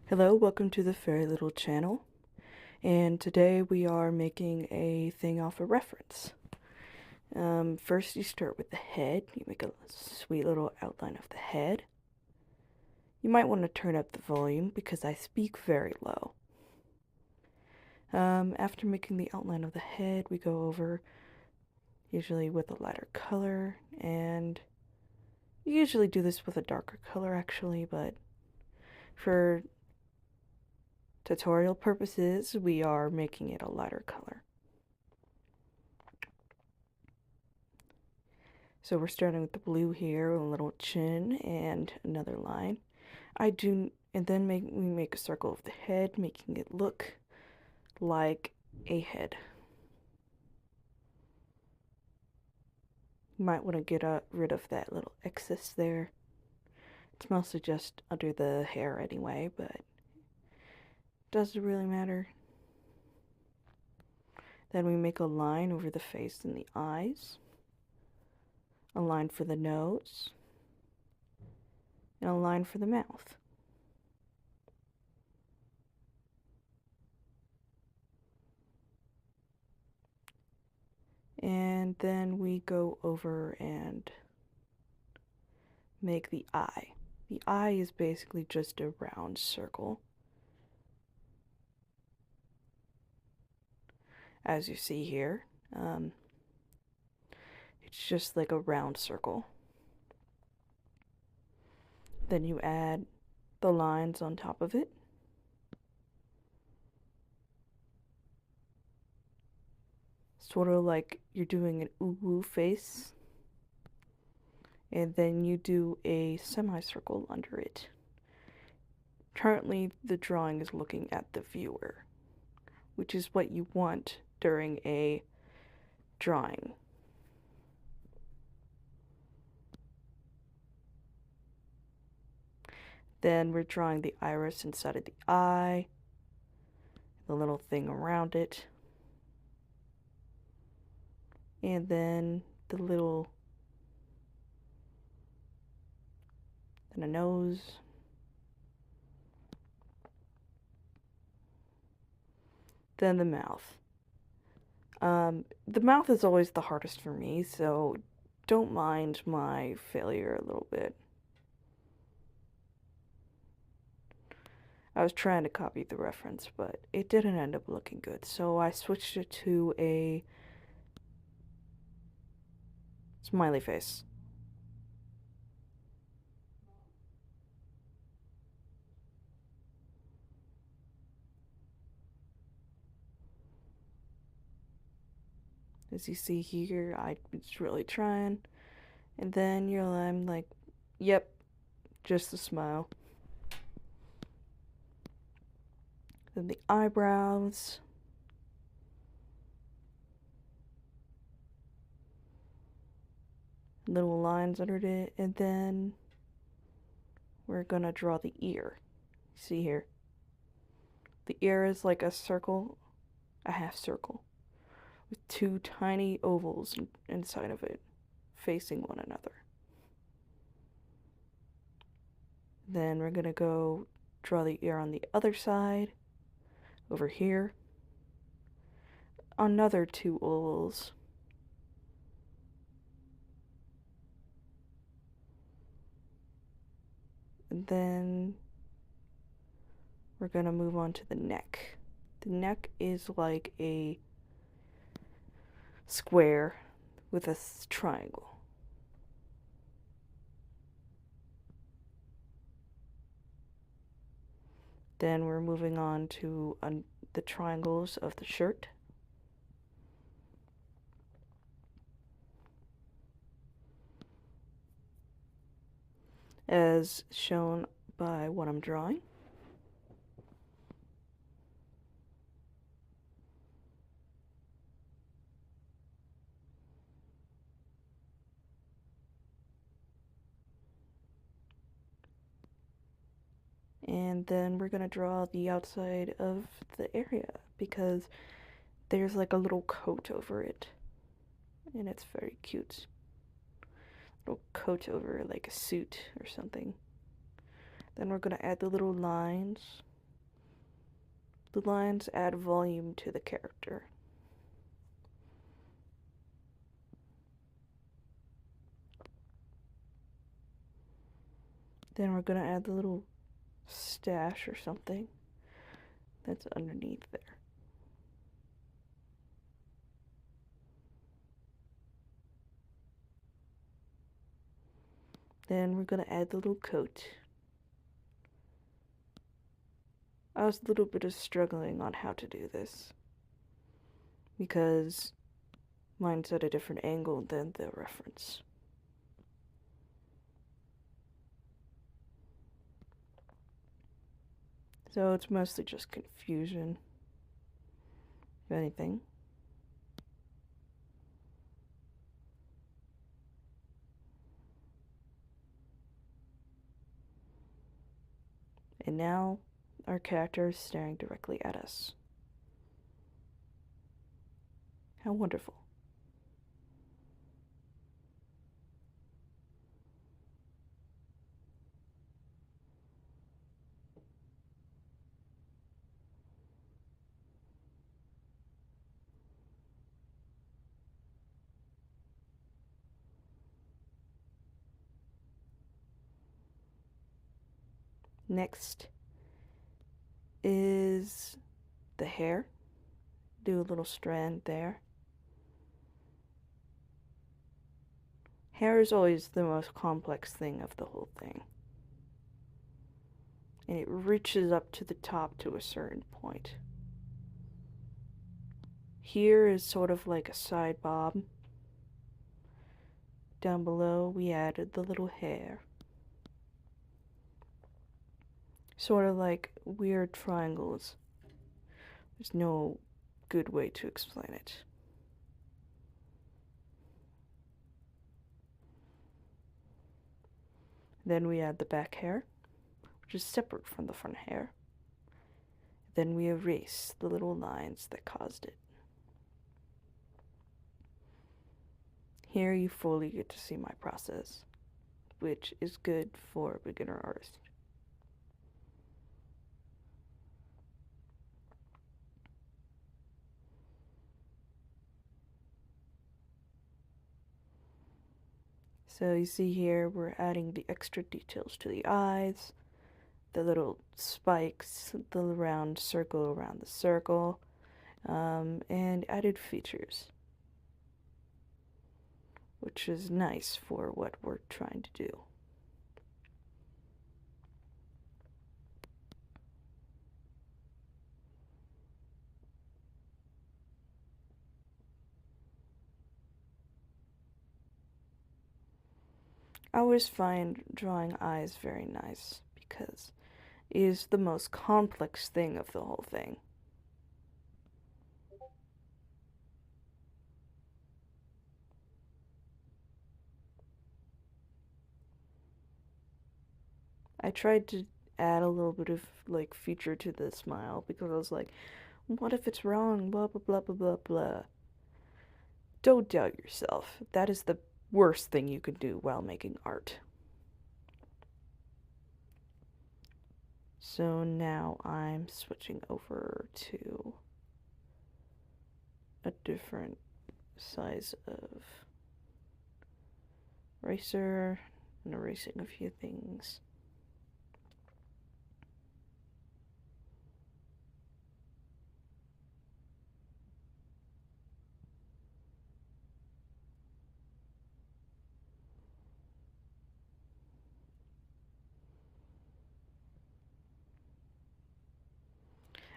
Hello, welcome to the Fairy Little channel, and today we are making a thing off a reference. First you start with the head. You make a sweet little outline of the head. You might want to turn up the volume because I speak very low. After making the outline of the head, we go over, usually with a lighter color, and you usually do this with a darker color actually, but for tutorial purposes, we are making it a lighter color. So we're starting with the blue here, a little chin, and another line. And then we make a circle of the head, making it look like a head. You might want to get rid of that little excess there. It's mostly just under the hair anyway, but doesn't really matter. Then we make a line over the face and the eyes, a line for the nose, and a line for the mouth. And then we go over and make the eye. The eye is basically just a round circle. As you see here, it's just like a round circle. Then you add the lines on top of it. Sort of like you're doing an ooh face. And then you do a semicircle under it. Currently, the drawing is looking at the viewer, which is what you want during a drawing. Then we're drawing the iris inside of the eye, the little thing around it, and then then a nose, then the mouth. The mouth is always the hardest for me, so don't mind my failure a little bit. I was trying to copy the reference, but it didn't end up looking good, so I switched it to a smiley face. As you see here, I was really trying. And then I'm like, yep, just a smile. Then the eyebrows. Little lines under it. And then we're gonna draw the ear. See here? The ear is like a circle, a half circle, with two tiny ovals inside of it, facing one another. Then we're gonna go draw the ear on the other side, over here. Another two ovals. And then we're gonna move on to the neck. The neck is like a square with a triangle. Then we're moving on to the triangles of the shirt. As shown by what I'm drawing. And then we're gonna draw the outside of the area because there's like a little coat over it. And it's very cute. Little coat over like a suit or something. Then we're gonna add the little lines The lines add volume to the character. Then we're going to add the little stash or something that's underneath there. Then we're going to add the little coat. I was a little bit of struggling on how to do this because mine's at a different angle than the reference. So it's mostly just confusion, if anything. And now our character is staring directly at us. How wonderful. Next is the hair. Do a little strand there. Hair is always the most complex thing of the whole thing. And it reaches up to the top to a certain point. Here is sort of like a side bob. Down below we added the little hair. Sort of like weird triangles. There's no good way to explain it. Then we add the back hair, which is separate from the front hair. Then we erase the little lines that caused it. Here you fully get to see my process, which is good for a beginner artist. So you see here we're adding the extra details to the eyes, the little spikes, the round circle around the circle, and added features, which is nice for what we're trying to do. I always find drawing eyes very nice because it is the most complex thing of the whole thing. I tried to add a little bit of like feature to the smile because I was like, what if it's wrong? Blah blah blah blah blah blah. Don't doubt yourself. That is the worst thing you could do while making art. So now I'm switching over to a different size of eraser and erasing a few things.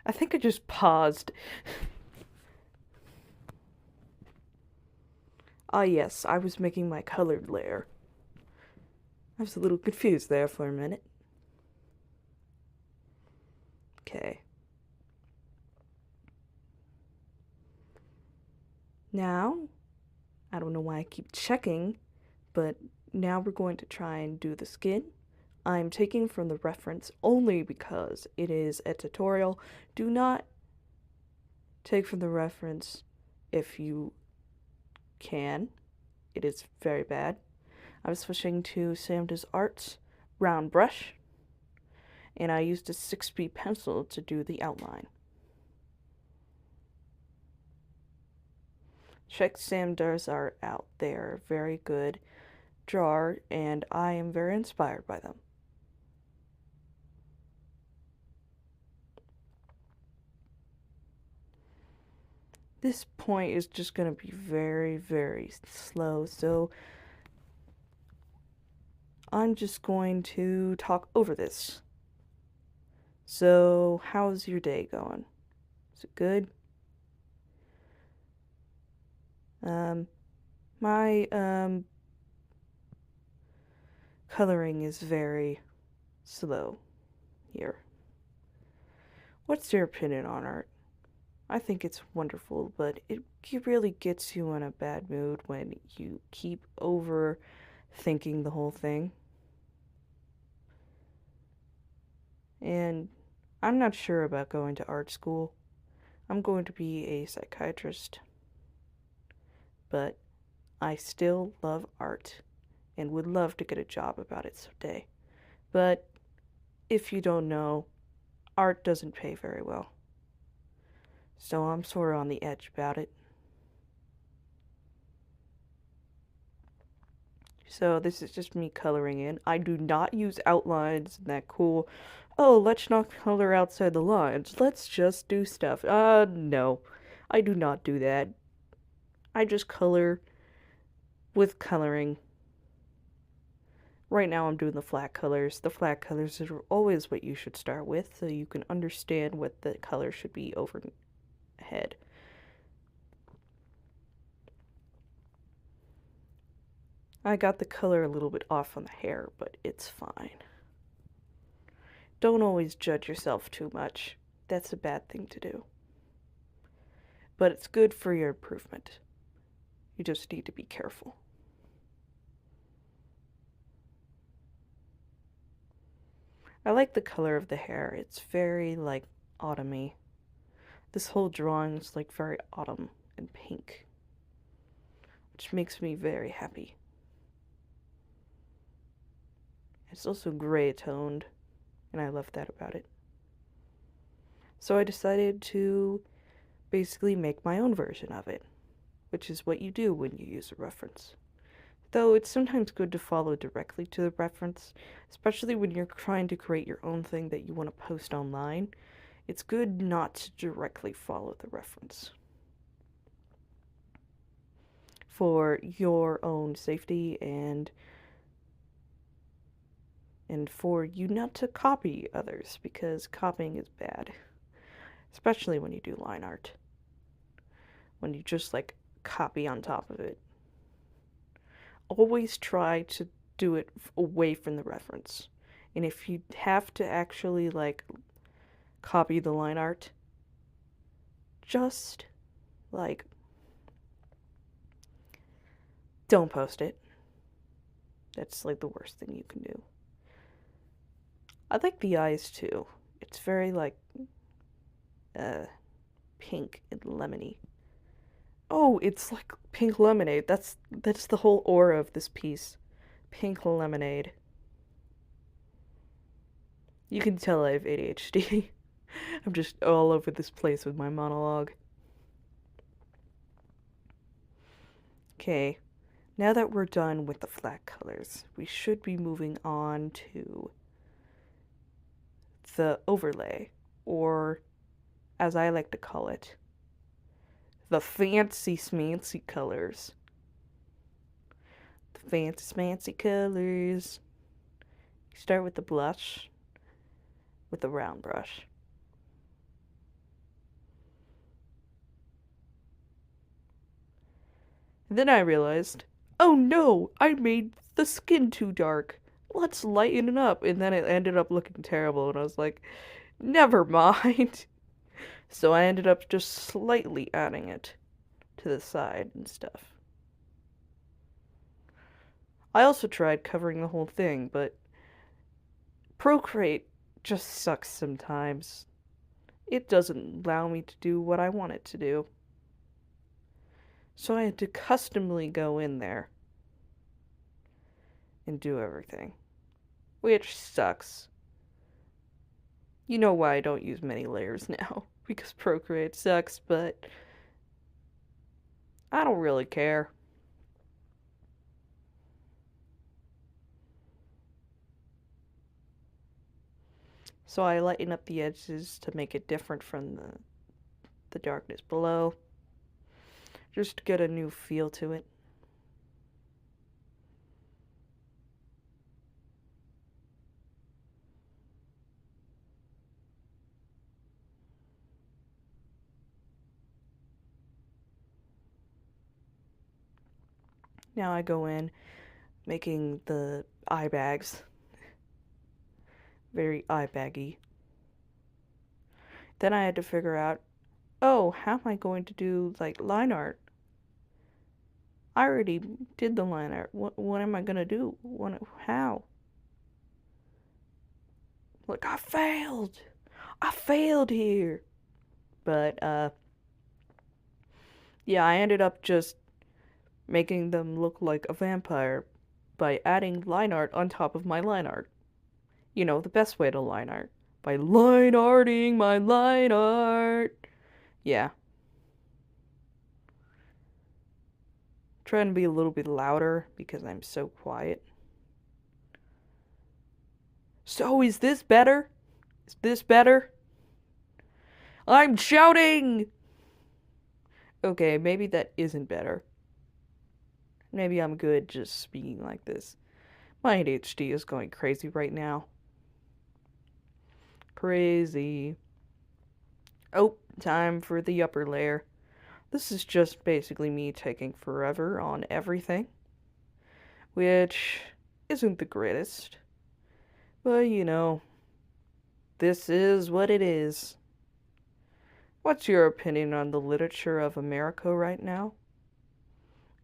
I think I just paused. Ah, yes, I was making my colored layer. I was a little confused there for a minute. Okay. Now, I don't know why I keep checking, but now we're going to try and do the skin. I'm taking from the reference only because it is a tutorial. Do not take from the reference if you can. It is very bad. I'm switching to Sam Does Art's round brush, and I used a 6B pencil to do the outline. Czech standards are out there, very good drawer, and I am very inspired by them. This point is just going to be very, very slow, so I'm just going to talk over this. So, how's your day going? Is it good? My coloring is very slow here. What's your opinion on art? I think it's wonderful, but it really gets you in a bad mood when you keep overthinking the whole thing. And I'm not sure about going to art school. I'm going to be a psychiatrist, but I still love art and would love to get a job about it someday. But if you don't know, art doesn't pay very well. So I'm sort of on the edge about it. So this is just me coloring in. I do not use outlines and that cool, oh, let's not color outside the lines. Let's just do stuff. No. I do not do that. I just color with coloring. Right now I'm doing the flat colors. The flat colors are always what you should start with so you can understand what the color should be overhead. I got the color a little bit off on the hair, but it's fine. Don't always judge yourself too much. That's a bad thing to do. But it's good for your improvement. You just need to be careful. I like the color of the hair. It's very, like, autumny. This whole drawing is, like, very autumn and pink, which makes me very happy. It's also gray toned, and I love that about it. So I decided to basically make my own version of it, which is what you do when you use a reference. Though it's sometimes good to follow directly to the reference, especially when you're trying to create your own thing that you want to post online. It's good not to directly follow the reference for your own safety and for you not to copy others, because copying is bad, especially when you do line art. When you just like copy on top of it. Always try to do it away from the reference. And if you have to actually like copy the line art, just like don't post it. That's like the worst thing you can do. I like the eyes too. It's very like pink and lemony. Oh, it's like pink lemonade. That's the whole aura of this piece. Pink lemonade. You can tell I have ADHD. I'm just all over this place with my monologue. Okay, now that we're done with the flat colors, we should be moving on to the overlay, or as I like to call it, the fancy smancy colors. The fancy smancy colors. You start with the blush, with the round brush. And then I realized, oh no, I made the skin too dark. Let's lighten it up. And then it ended up looking terrible, and I was like, never mind. So I ended up just slightly adding it to the side and stuff. I also tried covering the whole thing, but Procreate just sucks sometimes. It doesn't allow me to do what I want it to do. So I had to customly go in there and do everything, which sucks. You know why I don't use many layers now, because Procreate sucks, but I don't really care. So I lighten up the edges to make it different from the darkness below. Just to get a new feel to it. Now I go in, making the eye bags very eye baggy. Then I had to figure out, oh, how am I going to do like line art? I already did the line art. What am I gonna do? How? Like I failed. I failed here. But yeah, I ended up just making them look like a vampire by adding line art on top of my line art. You know, the best way to line art. By line arting my line art. Yeah. Trying to be a little bit louder because I'm so quiet. So, is this better? Is this better? I'm shouting! Okay, maybe that isn't better. Maybe I'm good just speaking like this. My ADHD is going crazy right now. Crazy. Oh, time for the upper layer. This is just basically me taking forever on everything, which isn't the greatest. But you know, this is what it is. What's your opinion on the literature of America right now?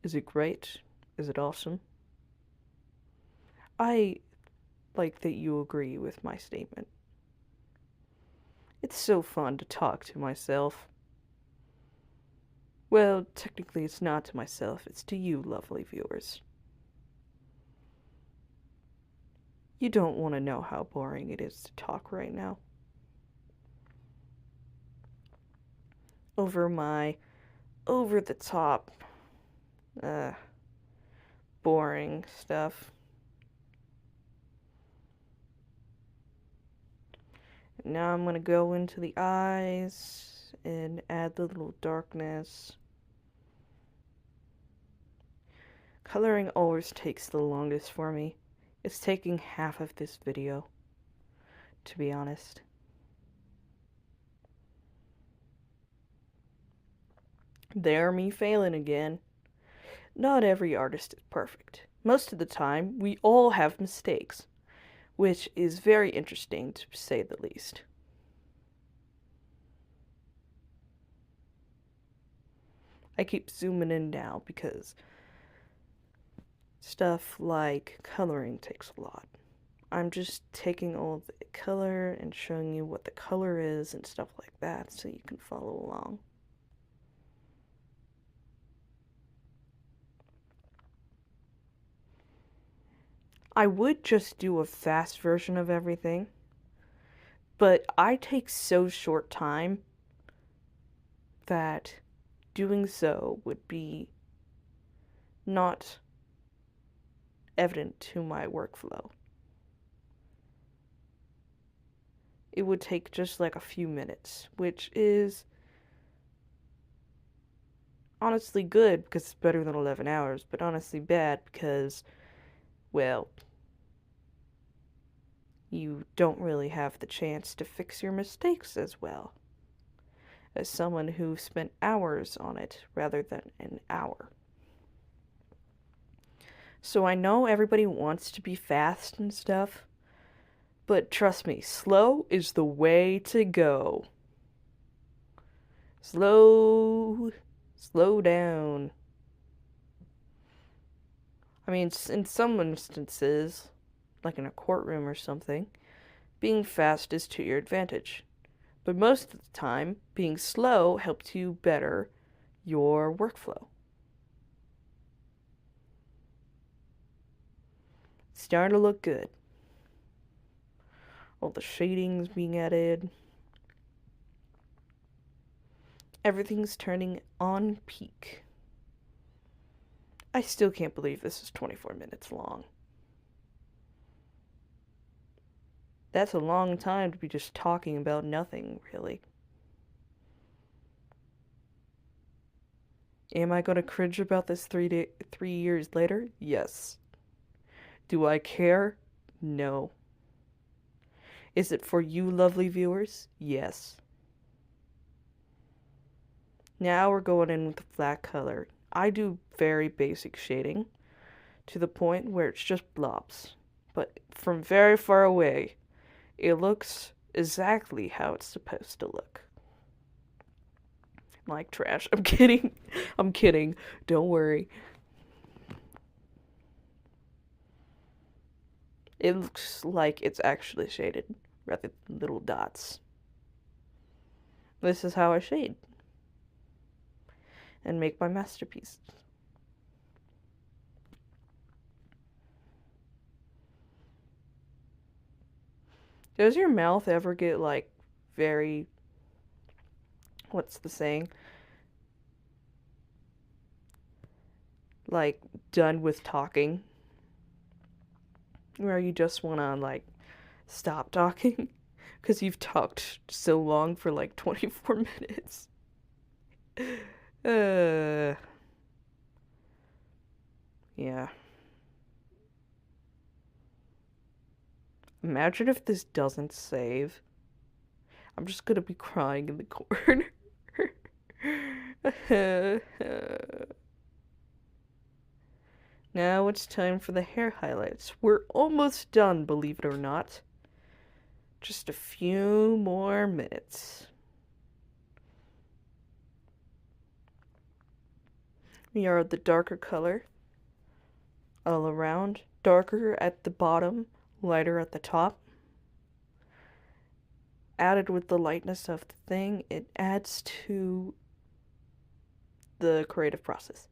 Is it great? Is it awesome? I like that you agree with my statement. It's so fun to talk to myself. Well, technically it's not to myself, it's to you, lovely viewers. You don't want to know how boring it is to talk right now. Over my over the top, uh, boring stuff. Now I'm gonna go into the eyes and add the little darkness. Coloring always takes the longest for me. It's taking half of this video, to be honest. There, me failing again. Not every artist is perfect. Most of the time, we all have mistakes, which is very interesting to say the least. I keep zooming in now because stuff like coloring takes a lot. I'm just taking all the color and showing you what the color is and stuff like that so you can follow along. I would just do a fast version of everything, but I take so short time that doing so would be not evident to my workflow. It would take just like a few minutes, which is honestly good because it's better than 11 hours, but honestly bad because, well, you don't really have the chance to fix your mistakes as well as someone who spent hours on it rather than an hour. So I know everybody wants to be fast and stuff, but trust me, slow is the way to go. Slow down. I mean, in some instances, like in a courtroom or something, being fast is to your advantage. But most of the time, being slow helps you better your workflow. It's starting to look good. All the shadings being added. Everything's turning on peak. I still can't believe this is 24 minutes long. That's a long time to be just talking about nothing, really. Am I gonna cringe about this 3 years later? Yes. Do I care? No. Is it for you, lovely viewers? Yes. Now we're going in with the flat color. I do very basic shading to the point where it's just blobs. But from very far away, it looks exactly how it's supposed to look. Like trash. I'm kidding. I'm kidding. Don't worry. It looks like it's actually shaded rather than little dots. This is how I shade and make my masterpiece. Does your mouth ever get like very, what's the saying? Like done with talking? Where you just want to like stop talking because you've talked so long for like 24 minutes. Yeah. Imagine if this doesn't save. I'm just gonna be crying in the corner. Now it's time for the hair highlights. We're almost done, believe it or not. Just a few more minutes. We are the darker color all around. Darker at the bottom, lighter at the top. Added with the lightness of the thing, it adds to the creative process.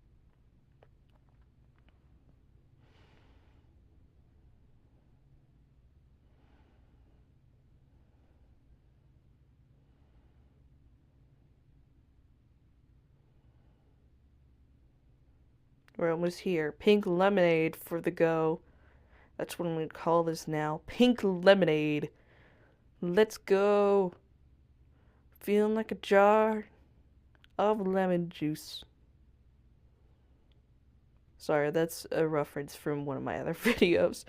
We're almost here. Pink lemonade for the go. That's what I'm going to call this now. Pink lemonade. Let's go. Feeling like a jar of lemon juice. Sorry, that's a reference from one of my other videos.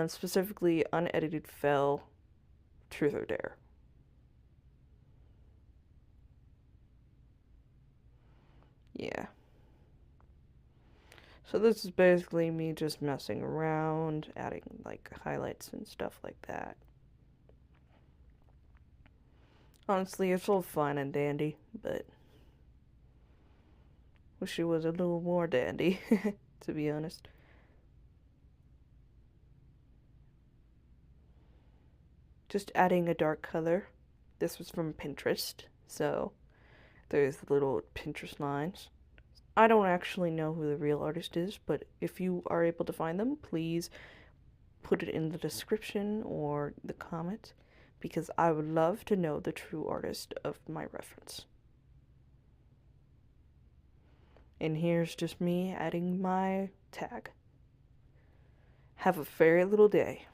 Specifically, Unedited Fell, Truth or Dare. Yeah. So this is basically me just messing around, adding like highlights and stuff like that. Honestly, it's all fine and dandy, but wish it was a little more dandy, to be honest. Just adding a dark color. This was from Pinterest, so there's little Pinterest lines. I don't actually know who the real artist is, but if you are able to find them, please put it in the description or the comment, because I would love to know the true artist of my reference. And here's just me adding my tag. Have a very little day.